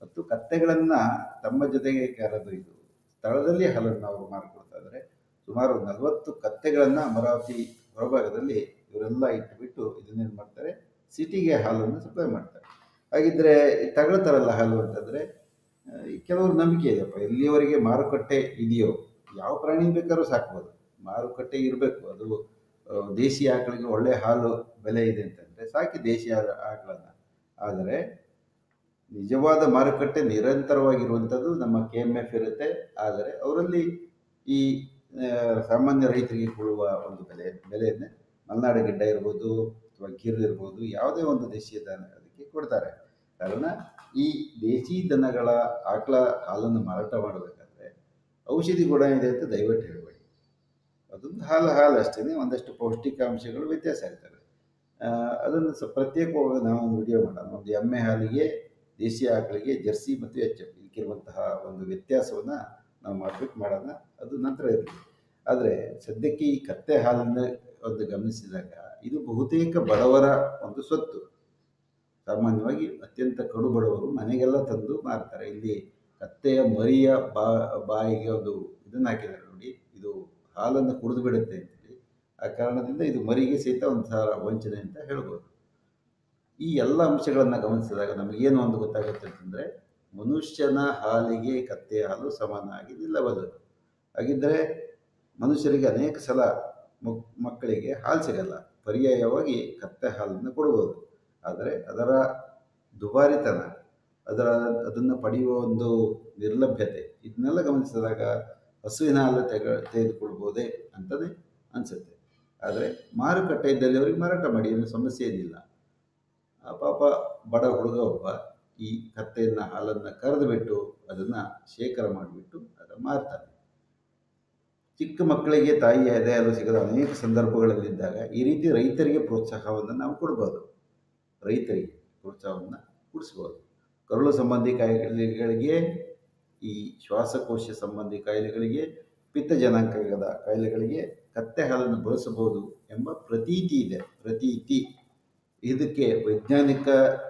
ಮತ್ತು ಕತ್ತೆಗಳನ್ನು ತಮ್ಮ ಜೊತೆಗೆ ಕರೆದೊಯ್ದು ಸ್ಥಳದಲ್ಲಿ ಹಾಲನ್ನು ಅವರು ಮಾರಿಕೊಡ್ತಾ ಇದ್ದಾರೆ. ಸುಮಾರು 40 ಕತ್ತೆಗಳನ್ನು ಅಮರಾವತಿ ಹೊರಭಾಗದಲ್ಲಿ ಇವರೆಲ್ಲ ಇಟ್ಟುಬಿಟ್ಟು ಇದನ್ನೇನು ಮಾಡ್ತಾರೆ, ಸಿಟಿಗೆ ಹಾಲನ್ನು ಸಪ್ಲೈ ಮಾಡ್ತಾರೆ. ಹಾಗಿದ್ರೆ ತಗೊಳ್ತಾರಲ್ಲ ಹಾಲು ಅಂತಂದರೆ ಕೆಲವ್ರ ನಂಬಿಕೆ ಇದೆಯಪ್ಪ, ಎಲ್ಲಿಯವರೆಗೆ ಮಾರುಕಟ್ಟೆ ಇದೆಯೋ ಯಾವ ಪ್ರಾಣಿ ಬೇಕಾದ್ರೂ ಸಾಕ್ಬೋದು, ಮಾರುಕಟ್ಟೆ ಇರಬೇಕು. ಅದು ದೇಶಿ ಆಕಳಿಗೆ ಒಳ್ಳೆ ಹಾಲು ಬೆಲೆ ಇದೆ ಅಂತಂದರೆ ಸಾಕಿ ದೇಶಿ ಆಕಳನ್ನು. ಆದರೆ ನಿಜವಾದ ಮಾರುಕಟ್ಟೆ ನಿರಂತರವಾಗಿರುವಂಥದ್ದು ನಮ್ಮ KMF ಇರುತ್ತೆ. ಆದರೆ ಅವರಲ್ಲಿ ಈ ಸಾಮಾನ್ಯ ರೈತರಿಗೆ ಕೊಡುವ ಒಂದು ಬೆಲೆಯನ್ನೇ ಮಲೆನಾಡು ಗಿಡ್ಡ ಇರ್ಬೋದು ಅಥವಾ ಗಿರ್ ಇರ್ಬೋದು, ಯಾವುದೇ ಒಂದು ದೇಶೀಯ ದನ ಅದಕ್ಕೆ ಕೊಡ್ತಾರೆ. ಕಾರಣ ಈ ದೇಶಿ ದನಗಳ ಆಕಳ ಹಾಲನ್ನು ಮಾರಾಟ ಮಾಡಬೇಕಾದ್ರೆ ಔಷಧಿ ಗುಣ ಇದೆ ಅಂತ ದಯವಿಟ್ಟು ಹೇಳಬೇಡಿ. ಅದೊಂದು ಹಾಲು ಅಷ್ಟೇ, ಒಂದಷ್ಟು ಪೌಷ್ಟಿಕಾಂಶಗಳು ವ್ಯತ್ಯಾಸ ಇರ್ತವೆ. ಅದನ್ನು ಪ್ರತ್ಯೇಕವಾಗಿ ನಾವು ವಿಡಿಯೋ ಮಾಡೋಣ. ಒಂದು ಎಮ್ಮೆ ಹಾಲಿಗೆ, ದೇಶಿ ಆಕಳಿಗೆ, ಜರ್ಸಿ ಮತ್ತು HF ಇದಕ್ಕಿರುವಂತಹ ಒಂದು ವ್ಯತ್ಯಾಸವನ್ನು ನಾವು ಮಾಡೋಣ, ಅದು ನಂತರ ಇರಲಿ. ಆದರೆ ಸದ್ಯಕ್ಕೆ ಈ ಕತ್ತೆ ಹಾಲನ್ನು ಒಂದು ಗಮನಿಸಿದಾಗ ಇದು ಬಹುತೇಕ ಬಡವರ ಒಂದು ಸ್ವತ್ತು. ಸಾಮಾನ್ಯವಾಗಿ ಅತ್ಯಂತ ಕಡು ಬಡವರು ಮನೆಗೆಲ್ಲ ತಂದು ಮಾರ್ತಾರೆ. ಇಲ್ಲಿ ಕತ್ತೆಯ ಮರಿಯ ಬಾಯಿಗೆ ಒಂದು ಇದನ್ನು ಹಾಕಿದ್ದಾರೆ ನೋಡಿ, ಇದು ಹಾಲನ್ನು ಕುಡಿದು ಬಿಡುತ್ತೆ ಅಂತೇಳಿ. ಆ ಕಾರಣದಿಂದ ಇದು ಮರಿಗೆ ಸಹಿತ ಒಂಥರ ವಂಚನೆ ಅಂತ ಹೇಳ್ಬೋದು. ಈ ಎಲ್ಲ ಅಂಶಗಳನ್ನು ಗಮನಿಸಿದಾಗ ನಮಗೇನು ಒಂದು ಗೊತ್ತಾಗುತ್ತೆ ಅಂತಂದರೆ, ಮನುಷ್ಯನ ಹಾಲಿಗೆ ಕತ್ತೆಯ ಹಾಲು ಸಮಾನವಾಗಿ ನಿಲ್ಲಬಲ್ಲದು. ಹಾಗಿದ್ದರೆ ಮನುಷ್ಯರಿಗೆ ಅನೇಕ ಸಲ ಮಕ್ಕಳಿಗೆ ಹಾಲು ಸಿಗಲ್ಲ, ಪರ್ಯಾಯವಾಗಿ ಕತ್ತೆ ಹಾಲನ್ನು ಕೊಡ್ಬೋದು. ಆದರೆ ಅದರ ದುಬಾರಿತನ, ಅದನ್ನು ಪಡೆಯುವ ಒಂದು ನಿರ್ಲಭ್ಯತೆ, ಇದನ್ನೆಲ್ಲ ಗಮನಿಸಿದಾಗ ಹಸುವಿನ ಹಾಲು ತೆಗೆದುಕೊಳ್ಬೋದೇ ಅಂತಲೇ ಅನಿಸುತ್ತೆ. ಆದರೆ ಮಾರುಕಟ್ಟೆ ಇದ್ದಲ್ಲಿ ಅವರಿಗೆ ಮಾರಾಟ ಮಾಡಿ, ಏನು ಸಮಸ್ಯೆ ಏನಿಲ್ಲ. ಆ ಪಾಪ ಬಡ ಹುಡುಗ ಒಬ್ಬ ಈ ಕತ್ತೆಯನ್ನು ಹಾಲನ್ನು ಕರೆದುಬಿಟ್ಟು ಅದನ್ನು ಶೇಖರ ಮಾಡಿಬಿಟ್ಟು ಅದನ್ನು ಮಾರ್ತಾನೆ. ಚಿಕ್ಕ ಮಕ್ಕಳಿಗೆ ತಾಯಿಯ ಎದೆ ಹಾಲು ಸಿಗದ ಅನೇಕ ಸಂದರ್ಭಗಳಲ್ಲಿದ್ದಾಗ ಈ ರೀತಿ ರೈತರಿಗೆ ಪ್ರೋತ್ಸಾಹವನ್ನು ನಾವು ಕೊಡ್ಬೋದು. ರೈತರಿಗೆ ಪ್ರೋತ್ಸಾಹವನ್ನು ಕೊಡಿಸ್ಬೋದು. ಕರುಳು ಸಂಬಂಧಿ ಕಾಯಿಲೆಗಳಿಗೆ, ಈ ಶ್ವಾಸಕೋಶ ಸಂಬಂಧಿ ಕಾಯಿಲೆಗಳಿಗೆ, ಪಿತ್ತಜನಕಾಂಗದ ಕಾಯಿಲೆಗಳಿಗೆ ಕತ್ತೆ ಹಾಲನ್ನು ಬಳಸಬಹುದು ಎಂಬ ಪ್ರತೀತಿ ಇದೆ. ಪ್ರತೀತಿ. ಇದಕ್ಕೆ ವೈಜ್ಞಾನಿಕ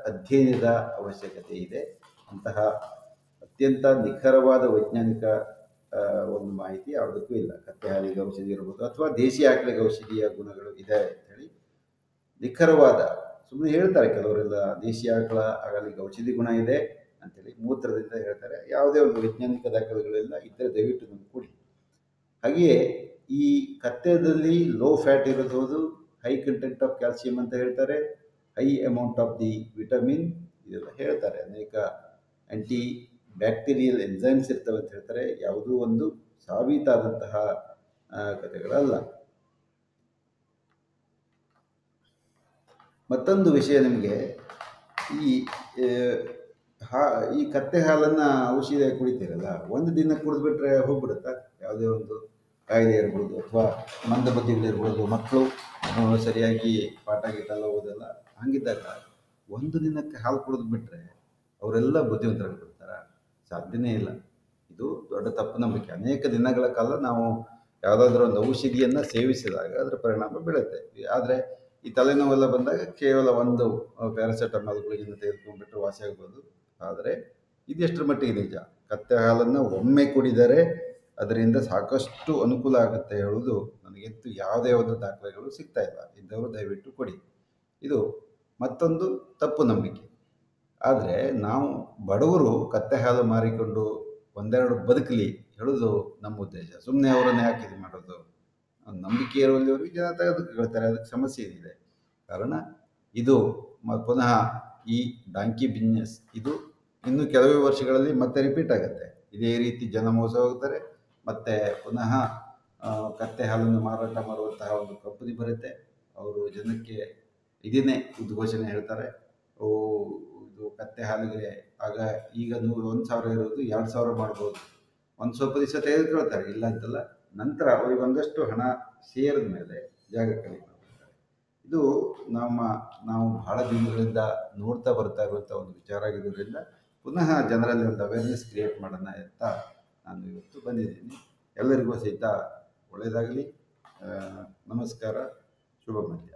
ಅಧ್ಯಯನದ ಅವಶ್ಯಕತೆ ಇದೆ. ಅಂತಹ ಅತ್ಯಂತ ನಿಖರವಾದ ವೈಜ್ಞಾನಿಕ ಒಂದು ಮಾಹಿತಿ ಯಾವುದಕ್ಕೂ ಇಲ್ಲ. ಕತ್ತೆ ಹಾಲಿಗೆ ಔಷಧಿ ಇರ್ಬೋದು ಅಥವಾ ದೇಶಿ ಆಕಳಿಗೆ ಔಷಧಿಯ ಗುಣಗಳು ಇದೆ ಅಂತೇಳಿ ನಿಖರವಾದ, ಸುಮ್ಮನೆ ಹೇಳ್ತಾರೆ ಕೆಲವರೆಲ್ಲ ದೇಶಿ ಆಕಳ ಹಾಲಿಗೆ ಔಷಧಿ ಗುಣ ಇದೆ ಅಂತೇಳಿ ಮೂತ್ರದಿಂದ ಹೇಳ್ತಾರೆ. ಯಾವುದೇ ಒಂದು ವೈಜ್ಞಾನಿಕ ದಾಖಲೆಗಳೆಲ್ಲ ಇದ್ದರೆ ದಯವಿಟ್ಟು ನಮ್ಗೆ ಕೊಡಿ. ಹಾಗೆಯೇ ಈ ಕತ್ತೆದಲ್ಲಿ ಲೋ ಫ್ಯಾಟ್ ಇರೋದು, ಹೈ ಕಂಟೆಂಟ್ ಆಫ್ ಕ್ಯಾಲ್ಸಿಯಂ ಅಂತ ಹೇಳ್ತಾರೆ, high amount of the vitamin ಇದೆಲ್ಲ ಹೇಳ್ತಾರೆ. ಅನೇಕ ಆ್ಯಂಟಿ ಬ್ಯಾಕ್ಟೀರಿಯಲ್ ಎನ್ಸೈಮ್ಸ್ ಇರ್ತವೆ ಅಂತ ಹೇಳ್ತಾರೆ. ಯಾವುದೂ ಒಂದು ಸಾಬೀತಾದಂತಹ ಕಥೆಗಳಲ್ಲ. ಮತ್ತೊಂದು ವಿಷಯ, ನಿಮಗೆ ಈ ಕತ್ತೆ ಹಾಲನ್ನು ಔಷಧಿ ಕುಡಿತೀರಲ್ಲ, ಒಂದು ದಿನ ಕುಡಿದ್ಬಿಟ್ರೆ ಹೋಗ್ಬಿಡುತ್ತಾ? ಯಾವುದೇ ಒಂದು ಕಾಯಿಲೆ ಇರ್ಬೋದು ಅಥವಾ ಮಂದಬುದ್ಧಿಗಳಿರ್ಬೋದು, ಮಕ್ಕಳು ಸರಿಯಾಗಿ ಪಾಠ ಗೀಟೆಲ್ಲ ಓದಲ್ಲ, ಹಂಗಿದ್ದಾಗ ಒಂದು ದಿನಕ್ಕೆ ಹಾಲು ಕುಡಿದ್ಬಿಟ್ರೆ ಅವರೆಲ್ಲ ಬುದ್ಧಿವಂತರಾಗ್ಬಿಡ್ತಾರ? ಸಾಧ್ಯನೇ ಇಲ್ಲ. ಇದು ದೊಡ್ಡ ತಪ್ಪು ನಂಬಿಕೆ. ಅನೇಕ ದಿನಗಳ ಕಾಲ ನಾವು ಯಾವುದಾದ್ರೂ ಒಂದು ಔಷಧಿಯನ್ನು ಸೇವಿಸಿದಾಗ ಅದರ ಪರಿಣಾಮ ಬೀಳುತ್ತೆ. ಆದರೆ ಈ ತಲೆನೋವೆಲ್ಲ ಬಂದಾಗ ಕೇವಲ ಒಂದು ಪ್ಯಾರಾಸೆಟಮಾಲ್ ಗುಳಿಗೆಯನ್ನು ತೆಗೆದುಕೊಂಡ್ಬಿಟ್ಟು ವಾಸಿ ಆಗ್ಬೋದು. ಆದರೆ ಇದೆಷ್ಟರ ಮಟ್ಟಿಗೆ ನಿಜ? ಕತ್ತೆ ಹಾಲನ್ನು ಒಮ್ಮೆ ಕುಡಿದರೆ ಅದರಿಂದ ಸಾಕಷ್ಟು ಅನುಕೂಲ ಆಗುತ್ತೆ ಹೇಳೋದು ನನಗಂತೂ ಯಾವುದೇ ಒಂದು ದಾಖಲೆಗಳು ಸಿಗ್ತಾ ಇಲ್ಲ. ಇದ್ದವರು ದಯವಿಟ್ಟು ಕೊಡಿ. ಇದು ಮತ್ತೊಂದು ತಪ್ಪು ನಂಬಿಕೆ. ಆದರೆ ನಾವು ಬಡವರು ಕತ್ತೆ ಹಾಲು ಮಾರಿಕೊಂಡು ಒಂದೆರಡು ಬದುಕಲಿ ಹೇಳೋದು ನಮ್ಮ ಉದ್ದೇಶ. ಸುಮ್ಮನೆ ಅವರನ್ನು ಯಾಕೆ ಇದು ಮಾಡೋದು? ನಂಬಿಕೆ ಇರುವಲ್ಲಿವರೆಗೆ ಜನ ತೆಗೆದುಕೊಳ್ತಾರೆ, ಅದಕ್ಕೆ ಸಮಸ್ಯೆ ಏನಿದೆ? ಕಾರಣ ಇದು ಪುನಃ ಈ ಡಾಂಕಿ ಬಿಸ್ನೆಸ್ ಇದು ಇನ್ನು ಕೆಲವೇ ವರ್ಷಗಳಲ್ಲಿ ಮತ್ತೆ ರಿಪೀಟ್ ಆಗುತ್ತೆ. ಇದೇ ರೀತಿ ಜನ ಮೋಸ ಹೋಗ್ತಾರೆ. ಮತ್ತು ಪುನಃ ಕತ್ತೆ ಹಾಲನ್ನು ಮಾರಾಟ ಮಾಡುವಂತಹ ಒಂದು ಕಂಪನಿ ಬರುತ್ತೆ. ಅವರು ಜನಕ್ಕೆ ಇದನ್ನೇ ಉದ್ಘೋಷಣೆ ಹೇಳ್ತಾರೆ, ಇದು ಕತ್ತೆ ಹಾಲಿಗೆ ಆಗ ಈಗ 1,000 ಇರೋದು 2,000 ಮಾಡ್ಬೋದು. ಒಂದು ಸ್ವಲ್ಪ ದಿವಸ ತೆಗೆದುಕೊಳ್ತಾರೆ, ಇಲ್ಲ ಅಂತಲ್ಲ. ನಂತರ ಅವರಿಗೆ ಒಂದಷ್ಟು ಹಣ ಸೇರಿದ ಮೇಲೆ ಜಾಗ ಖಾಲಿ ಮಾಡ್ತಾರೆ. ಇದು ನಾವು ಬಹಳ ದಿನಗಳಿಂದ ನೋಡ್ತಾ ಬರ್ತಾ ಇರುವಂಥ ಒಂದು ವಿಚಾರ ಆಗಿರೋದ್ರಿಂದ ಪುನಃ ಜನರಲ್ಲಿ ಒಂದು ಅವೇರ್ನೆಸ್ ಕ್ರಿಯೇಟ್ ಮಾಡೋಣ ಅಂತ ನಾನು ಇವತ್ತು ಬಂದಿದ್ದೀನಿ. ಎಲ್ಲರಿಗೂ ಸಹಿತ ಒಳ್ಳೆಯದಾಗಲಿ. ನಮಸ್ಕಾರ. ಶುಭ ಮಧ್ಯ.